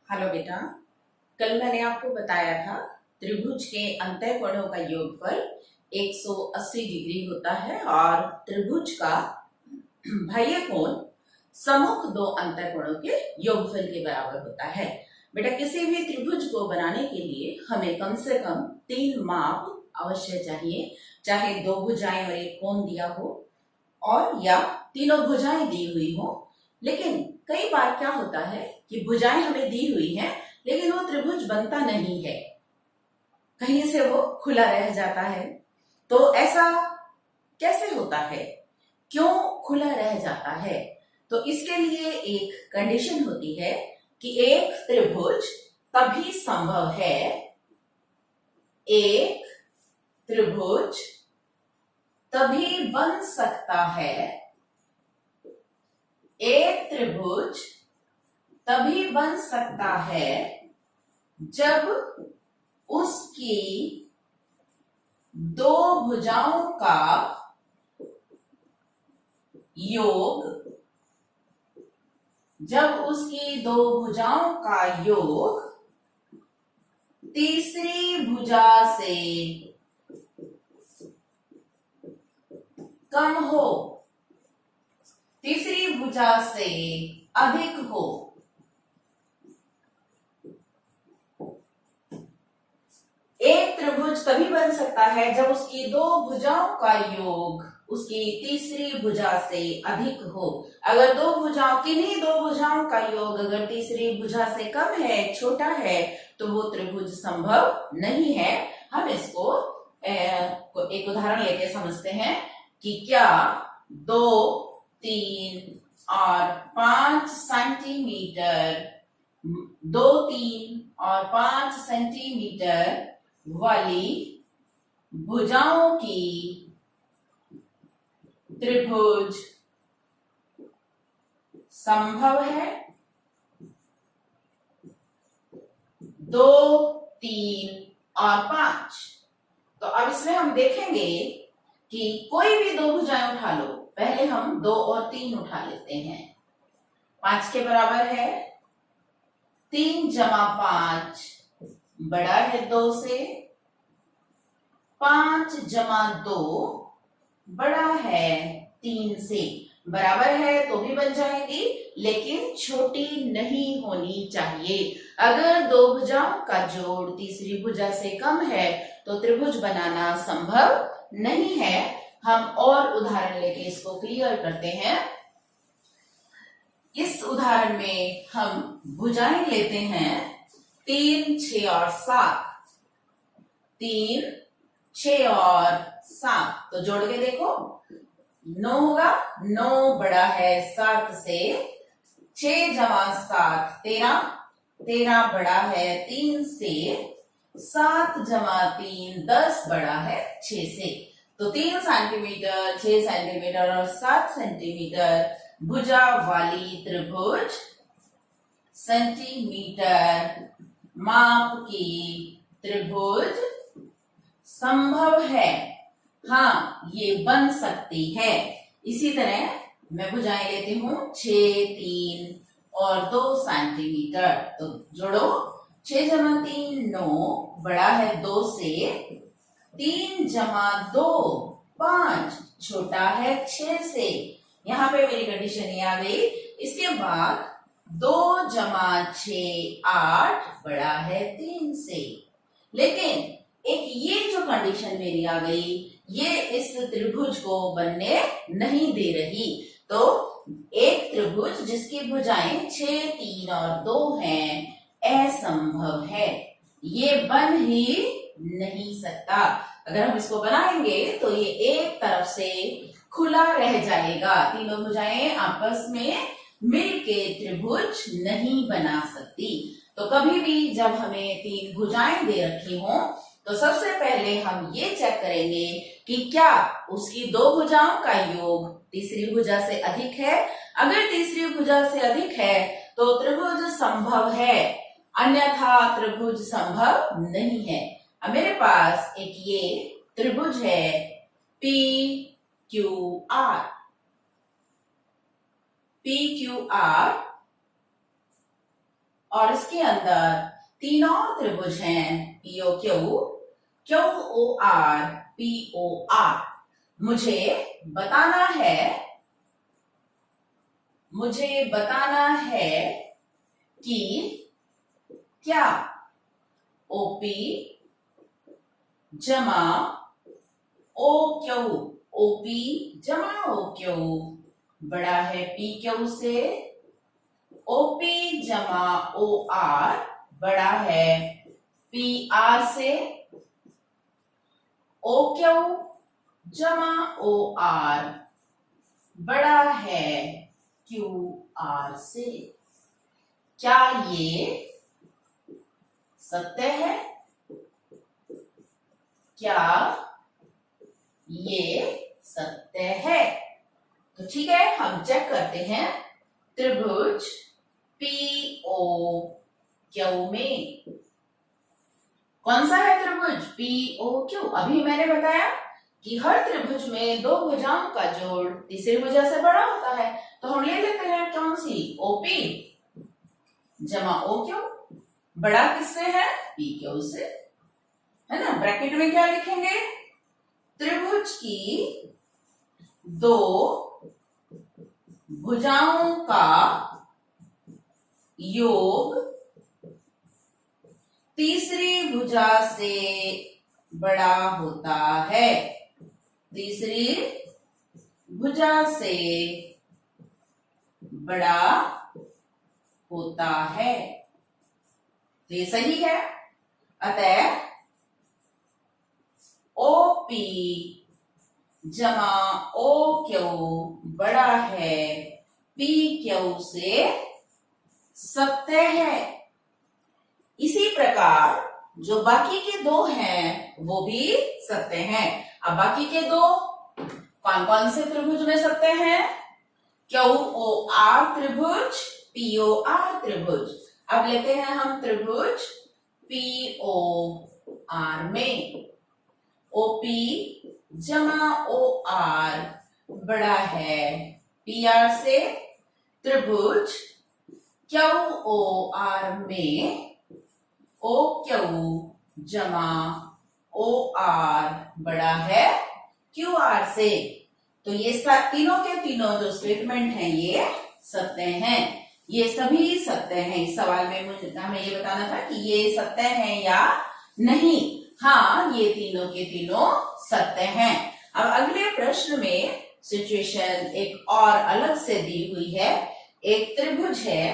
Hello बेटा। कल मैंने आपको बताया था त्रिभुज के अंतःकोणों का योगफल 180 डिग्री होता है और त्रिभुज का बाह्य कोण सम्मुख दो अंतःकोणों के योगफल के बराबर होता है। बेटा, किसी भी त्रिभुज को बनाने के लिए हमें कम से कम 3 माप अवश्य चाहिए, चाहे 2 भुजाएं और एक कोण दिया हो और या तीनों भुजाएं दी हुई हो। लेकिन कई बार क्या होता है कि भुजाएं हमें दी हुई हैं लेकिन वो त्रिभुज बनता नहीं है, कहीं से वो खुला रह जाता है। तो ऐसा कैसे होता है, क्यों खुला रह जाता है? तो इसके लिए एक कंडीशन होती है कि एक त्रिभुज तभी संभव है, एक त्रिभुज तभी बन सकता है, एक त्रिभुज तभी बन सकता है जब उसकी दो भुजाओं का योग, जब उसकी दो भुजाओं का योग तीसरी भुजा से कम हो, तीसरी भुजा से अधिक हो। एक त्रिभुज तभी बन सकता है जब उसकी दो भुजाओं का योग उसकी तीसरी भुजा से अधिक हो। अगर दो भुजाओं, किन्हीं दो भुजाओं का योग अगर तीसरी भुजा से कम है, छोटा है, तो वो त्रिभुज संभव नहीं है। हम इसको एक उदाहरण लेके समझते हैं कि क्या 2, 3 और 5 सेंटीमीटर, 2, 3 और 5 सेंटीमीटर वाली भुजाओं की त्रिभुज संभव है? 2, 3 और 5। तो अब इसमें हम देखेंगे कि कोई भी दो भुजाएं उठा लो। पहले हम 2 और 3 उठा लेते हैं। 5 के बराबर है 3 जमा 5 बड़ा है 2 से, 5 जमा 2 बड़ा है 3 से। बराबर है तो भी बन जाएगी, लेकिन छोटी नहीं होनी चाहिए। अगर दो भुजाओं का जोड़ तीसरी भुजा से कम है तो त्रिभुज बनाना संभव नहीं है। हम और उदाहरण लेके इसको क्लियर करते हैं। इस उदाहरण में हम भुजाएं लेते हैं 3, 6 और 7। 3, 6 और 7 तो जोड़ के देखो 9 होगा। 9 बड़ा है 7 से, 6 जमा 7 13, 13 बड़ा है 3 से, 7 जमा 3 10 बड़ा है 6 से। तो 3 सेंटीमीटर, 6 सेंटीमीटर और 7 सेंटीमीटर भुजा वाली त्रिभुज सेंटीमीटर माप की त्रिभुज संभव है। हाँ, ये बन सकती है। इसी तरह मैं भुजाएं लेती हूँ 6, 3 और 2 सेंटीमीटर। तो जोड़ो 6 जमा 3 9 बड़ा है 2 से, 3 जमा 2 5 छोटा है 6 से। यहाँ पे मेरी कंडीशन ये आ गई। इसके बाद 2 जमा 6 8 बड़ा है 3 से। लेकिन एक ये जो कंडीशन मेरी आ गई, ये इस त्रिभुज को बनने नहीं दे रही। तो एक त्रिभुज जिसकी भुजाएं 6, 3 और 2 हैं असंभव है, ये बन ही नहीं सकता। अगर हम इसको बनाएंगे तो ये एक तरफ से खुला रह जाएगा। तीनों भुजाएं आपस में मिलके त्रिभुज नहीं बना सकती। तो कभी भी जब हमें 3 भुजाएं दे रखी हों तो सबसे पहले हम ये चेक करेंगे कि क्या उसकी दो भुजाओं का योग तीसरी भुजा से अधिक है। अगर तीसरी भुजा से अधिक है तो त्रिभुज संभव है, अन्यथा त्रिभुज संभव नहीं है। अब मेरे पास एक ये त्रिभुज है P Q R. P Q R और इसके अंदर तीन और त्रिभुज हैं, P O Q, Q O R, P O R. मुझे बताना है कि क्या ओपी जमा ओ क्यू, ओपी जमा ओ क्यू बड़ा है पी क्यू से, ओपी जमा ओ आर बड़ा है पी आर से, ओ क्यू जमा ओ आर बड़ा है क्यू आर से। क्या ये सत्य है? क्या ये सत्य है? तो ठीक है, हम चेक करते हैं। त्रिभुज पीओ क्यू में कौन सा है त्रिभुज पीओ क्यू? अभी मैंने बताया कि हर त्रिभुज में दो भुजाओं का जोड़ तीसरी भुजा से बड़ा होता है, तो हम ले लेते हैं कौन सी, ओपी जमा ओ क्यू। बड़ा किससे है? पी क्यू से, है ना। ब्रैकेट में क्या लिखेंगे? त्रिभुज की दो भुजाओं का योग तीसरी भुजा से बड़ा होता है, तीसरी भुजा से बड़ा होता है। तो ये सही है। अतः ओपी जमा ओ क्यू बड़ा है पी क्यू से सत्य है। इसी प्रकार जो बाकी के दो हैं वो भी सत्य हैं। अब बाकी के दो कौन कौन से त्रिभुज में सत्य हैं? क्यू ओ आर त्रिभुज, पीओ आर त्रिभुज। अब लेते हैं हम त्रिभुज पीओ आर में। ओपी जमा ओ आर बड़ा है पी आर से। त्रिभुज क्यू ओ आर में ओ क्यू जमा ओ आर बड़ा है क्यू आर से। तो ये तीनों के तीनों जो स्टेटमेंट हैं ये सत्य हैं, ये सभी सत्य हैं। इस सवाल में हमें ये बताना था कि ये सत्य है या नहीं। हाँ, ये तीनों के तीनों सत्य हैं। अब अगले प्रश्न में सिचुएशन एक और अलग से दी हुई है। एक त्रिभुज है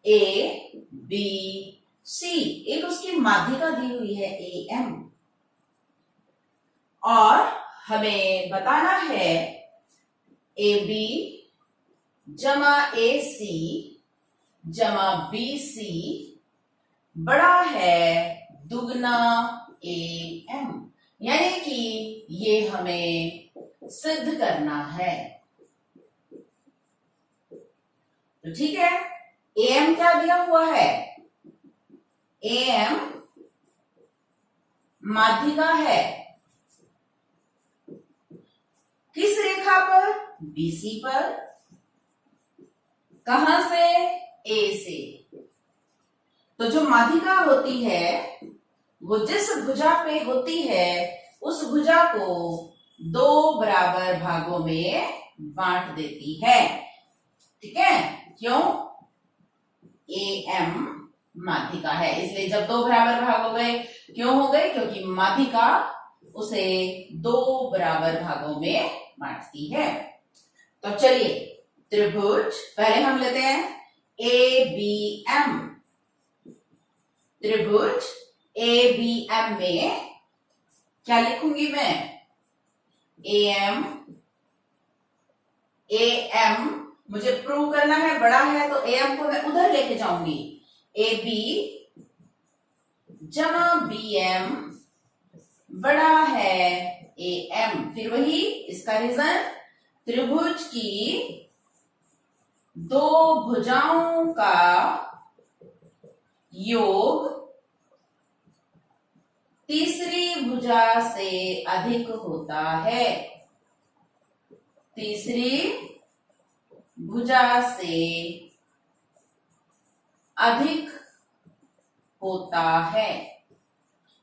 ए बी सी, एक उसकी माध्यिका दी हुई है ए एम, और हमें बताना है ए बी जमा ए सी जमा बी सी बड़ा है दुगना ए एम, यानी कि ये हमें सिद्ध करना है। तो ठीक है, ए एम क्या दिया हुआ है? ए एम माध्यिका है किस रेखा पर? बीसी पर। कहां से? ए से। तो जो माध्यिका होती है वो जिस भुजा पे होती है उस भुजा को दो बराबर भागों में बांट देती है। ठीक है, क्यों? ए एम माध्यिका है, इसलिए जब दो बराबर भाग हो गए, क्यों हो गए? क्योंकि माध्यिका उसे दो बराबर भागों में बांटती है। तो चलिए त्रिभुज पहले हम लेते हैं ए बी एम। त्रिभुज ए बी एम में क्या लिखूंगी मैं? ए एम मुझे प्रूव करना है बड़ा है, तो ए एम को मैं उधर लेके जाऊंगी। ए बी जमा बी एम बड़ा है ए एम। फिर वही इसका रीजन, त्रिभुज की दो भुजाओं का योग तीसरी भुजा से अधिक होता है, तीसरी भुजा से अधिक होता है।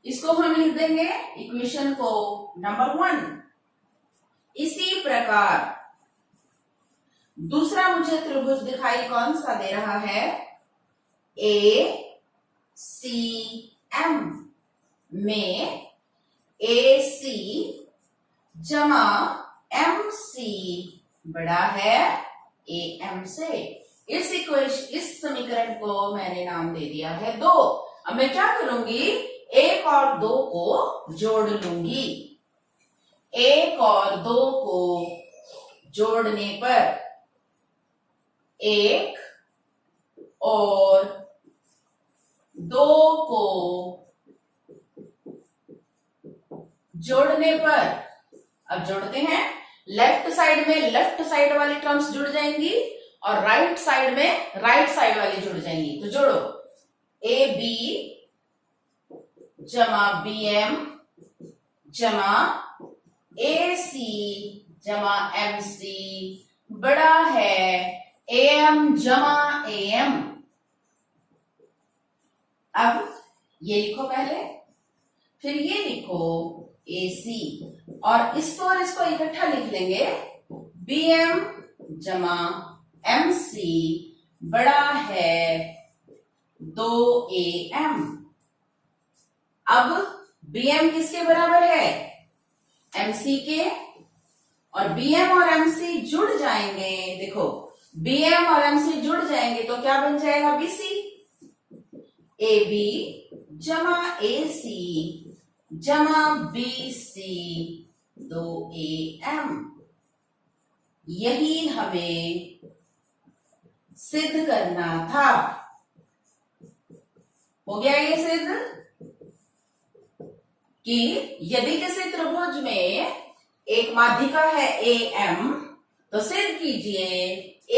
इसको हम लिख देंगे इक्वेशन को नंबर 1। इसी प्रकार दूसरा मुझे त्रिभुज दिखाई कौन सा दे रहा है, ACM में AC जमा MC बड़ा है AM से। इस समीकरण को मैंने नाम दे दिया है 2। अब मैं क्या करूंगी, 1 और 2 को जोड़ लूंगी। 1 और 2 को जोड़ने पर 1 और 2 को जोड़ने पर, अब जोड़ते हैं, लेफ्ट साइड में लेफ्ट साइड वाली टर्म्स जुड़ जाएंगी और राइट साइड में राइट साइड वाली जुड़ जाएंगी। तो जोड़ो, AB जमा BM जमा AC जमा MC बड़ा है AM जमा AM। अब ये लिखो पहले, फिर ये लिखो AC और इसको इकट्ठा लिख लेंगे, BM जमा MC बड़ा है 2AM। अब BM किसके बराबर है, MC के, और BM और MC जुड़ जाएंगे। देखो BM और MC जुड़ जाएंगे तो क्या बन जाएगा, BC। AB जमा AC जमा BC 2AM। यही हमें सिद्ध करना था। हो गया ये सिद्ध कि यदि किसी त्रिभुज में एक माध्यिका है AM, तो सिद्ध कीजिए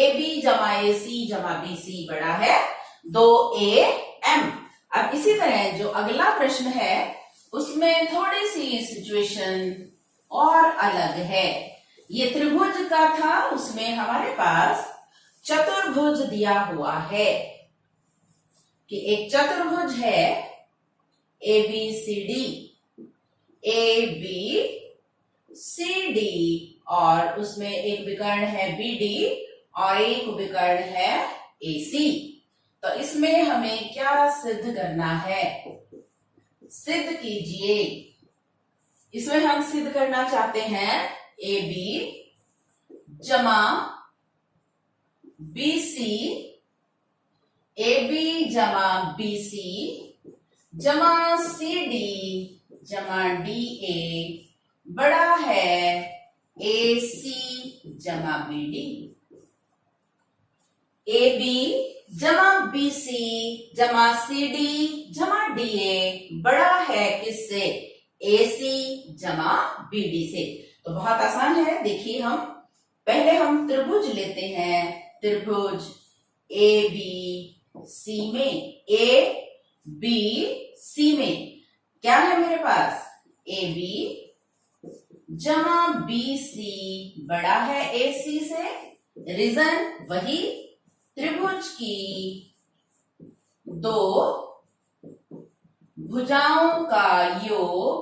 AB जमा AC जमा BC बड़ा है 2AM। अब इसी तरह जो अगला प्रश्न है उसमें थोड़ी सी सिचुएशन और अलग है। ये त्रिभुज का था, उसमें हमारे पास चतुर्भुज दिया हुआ है कि एक चतुर्भुज है ABCD और उसमें एक विकर्ण है BD और एक विकर्ण है AC। तो इसमें हमें क्या सिद्ध करना है, सिद्ध कीजिए। इसमें हम सिद्ध करना चाहते हैं AB जमा BC, AB जमा BC जमा CD जमा DA बड़ा है AC जमा BD। AB जमा BC जमा CD जमा DA बड़ा है किससे, AC जमा BD से। तो बहुत आसान है, देखिए हम पहले हम त्रिभुज लेते हैं, त्रिभुज ABC में, ABC में क्या है मेरे पास, AB जमा BC बड़ा है AC से। रीजन वही, त्रिभुज की दो भुजाओं का योग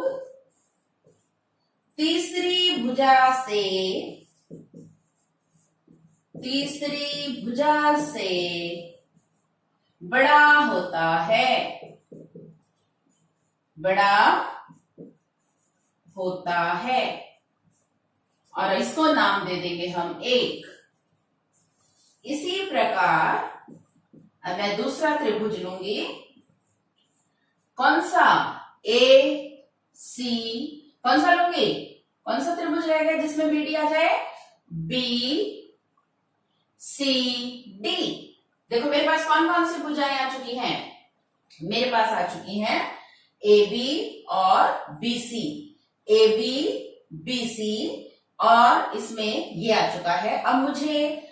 तीसरी भुजा से बड़ा होता है, बड़ा होता है। और इसको नाम दे देंगे हम 1। इसी प्रकार अब मैं दूसरा त्रिभुज लूंगी, कौन सा, AC, कौन सा लूंगी, कौन सा त्रिभुज रहेगा जिसमें BD आ जाए, BCD। देखो मेरे पास कौन कौन सी भुजाएं आ चुकी हैं, मेरे पास आ चुकी हैं AB और BC, AB BC और इसमें ये आ चुका है। अब मुझे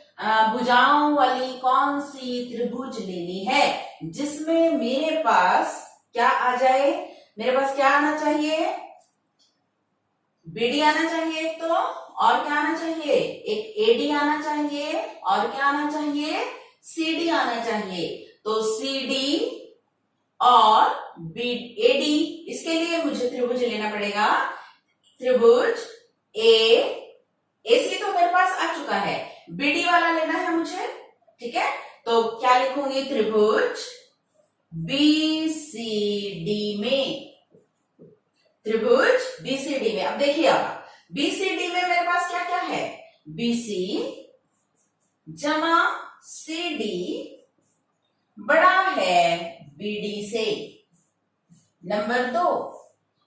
भुजाओं वाली कौन सी त्रिभुज लेनी है जिसमें मेरे पास क्या आ जाए, मेरे पास क्या आना चाहिए, BD आना चाहिए एक तो, और क्या आना चाहिए, एक AD आना चाहिए, और क्या आना चाहिए, CD आना चाहिए। तो सी डी और बी ए डी, इसके लिए मुझे त्रिभुज लेना पड़ेगा। त्रिभुज ए सी तो मेरे पास आ चुका है, बीडी वाला लेना है मुझे, ठीक है। तो क्या लिखूंगी, त्रिभुज बी सी डी में, त्रिभुज बीसीडी में। अब देखिए, आप बीसीडी में मेरे पास क्या क्या है, बीसी जमा सीडी बड़ा है बीडी से। नंबर 2,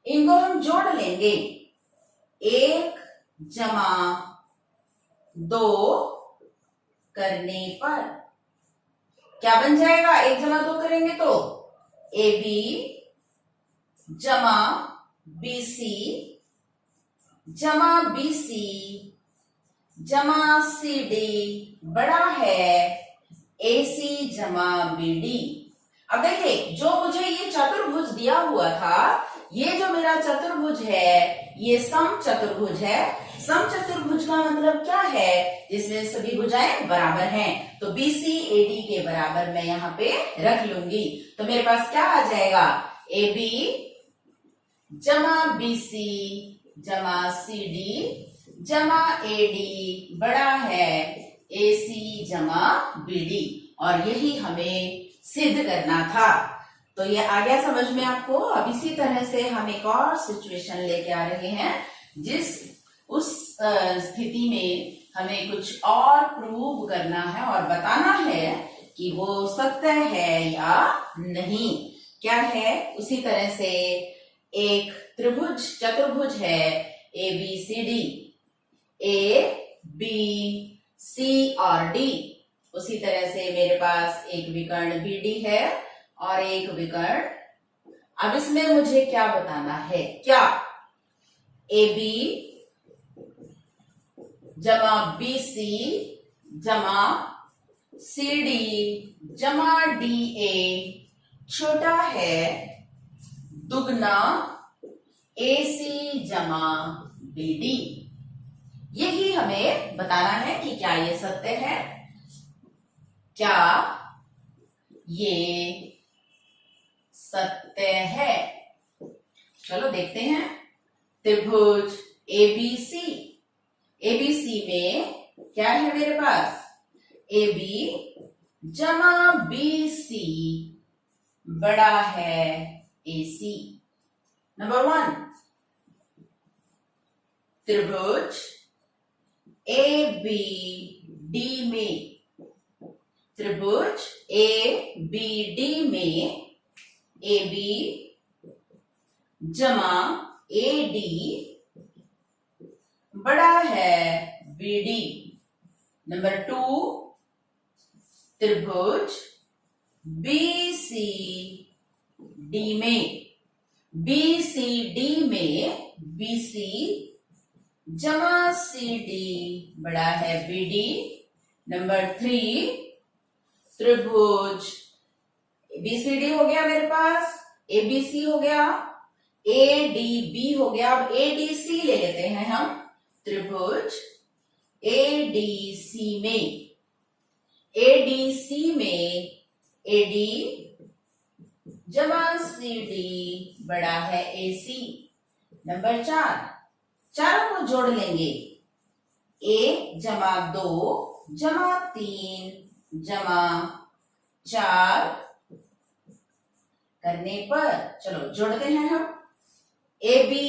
इनको हम जोड़ लेंगे, 1 जमा 2 करने पर क्या बन जाएगा, 1 जमा 2 करेंगे तो ए बी जमा बीसी जमा बीसी जमा सीडी बड़ा है एसी जमा बीडी। अब देखिए, जो मुझे ये चतुर्भुज दिया हुआ था, ये जो मेरा चतुर्भुज है ये सम चतुर्भुज है। सम चतुर्भुज का मतलब क्या है, जिसमें सभी भुजाएं बराबर हैं। तो बीसी एडी के बराबर मैं यहाँ पे रख लूंगी। तो मेरे पास क्या आ जाएगा, ए बी जमा बीसी जमा सीडी जमा एडी बड़ा है एसी जमा बीडी, और यही हमें सिद्ध करना था। तो ये आ गया समझ में आपको। अब इसी तरह से हम एक और सिचुएशन लेके आ रहे हैं, उस स्थिति में हमें कुछ और प्रूव करना है और बताना है कि वो सत्य है या नहीं। क्या है, उसी तरह से एक त्रिभुज चतुर्भुज है A B C D, A B C और डी। उसी तरह से मेरे पास एक विकर्ण बी डी है और एक विकर्ण। अब इसमें मुझे क्या बताना है, क्या ए बी जमा बी सी जमा सी डी जमा डी ए छोटा है दुगना ए सी जमा बी डी। यही हमें बताना है कि क्या ये सत्य है, क्या ये सत्य है। चलो देखते हैं। त्रिभुज एबीसी, एबीसी में क्या है मेरे पास, ए बी जमा बी सी बड़ा है ए सी। नंबर 1, त्रिभुज ए बी डी में, त्रिभुज ए बी डी में ए बी जमा ए डी बड़ा है बी डी। नंबर 2, त्रिभुज बी सी डी में, बी सी डी में बी सी जमा सी डी बड़ा है बी डी। नंबर 3, त्रिभुज बीसीडी हो गया मेरे पास, एबीसी हो गया, एडीबी हो गया। अब एडीसी ले लेते हैं हम। त्रिभुज एडीसी में, एडीसी में एडी जमा सीडी बड़ा है एसी। नंबर 4, चारों को जोड़ लेंगे, ए जमा 2 जमा 3 जमा 4 करने पर, चलो जोड़ते हैं हम, ए बी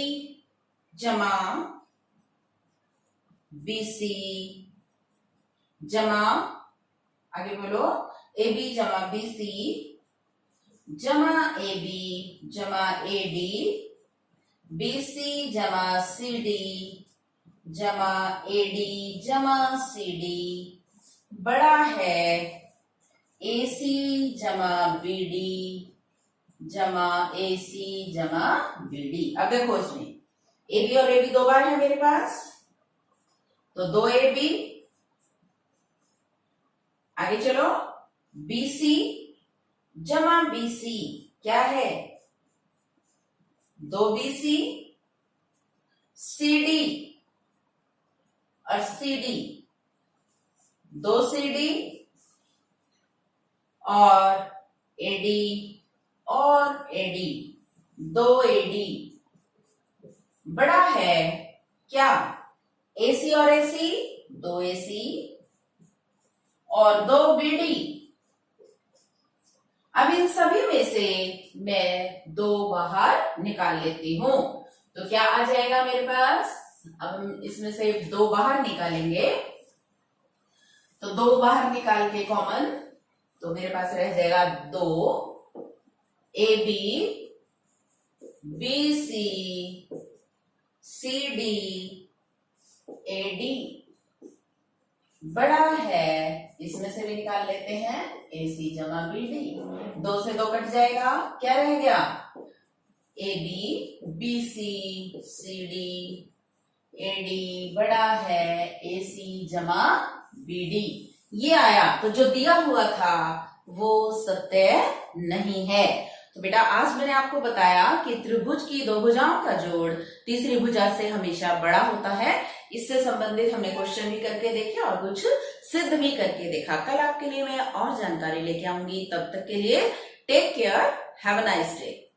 जमा बी सी जमा, आगे बोलो, ए बी जमा बी सी जमा ए बी जमा ए डी, बी सी जमा सी डी जमा ए डी जमा सी डी बड़ा है ए सी जमा बी डी जमा ए सी जमा बी डी। अब देखो, इसमें ए बी और ए बी 2 बार है मेरे पास, तो 2 ए बी। आगे चलो, बी सी जमा बी सी क्या है, 2 बी सी, सी डी और सी डी, 2 सी डी और एडी और एडी, दो एडी बड़ा है क्या? एसी और एसी, दो एसी और दो बीडी। अब इन सभी में से मैं दो बाहर निकाल लेती हूं, तो क्या आ जाएगा मेरे पास? अब हम इसमें से दो बाहर निकालेंगे, तो दो बाहर निकाल के कॉमन, तो मेरे पास रह जाएगा दो A B, B C, C D, A D बड़ा है, इसमें से भी निकाल लेते हैं ए सी जमा बी डी, दो से दो कट जाएगा, क्या रह गया? A B, B C, C D, A D बड़ा है ए सी जमा बी डी। ये आया, तो जो दिया हुआ था वो सत्य नहीं है। तो बेटा आज मैंने आपको बताया कि त्रिभुज की दो भुजाओं का जोड़ तीसरी भुजा से हमेशा बड़ा होता है। इससे संबंधित हमने क्वेश्चन भी करके देखे और कुछ सिद्ध भी करके देखा। कल आपके लिए मैं और जानकारी लेके आऊंगी, तब तक के लिए take care, have a nice day.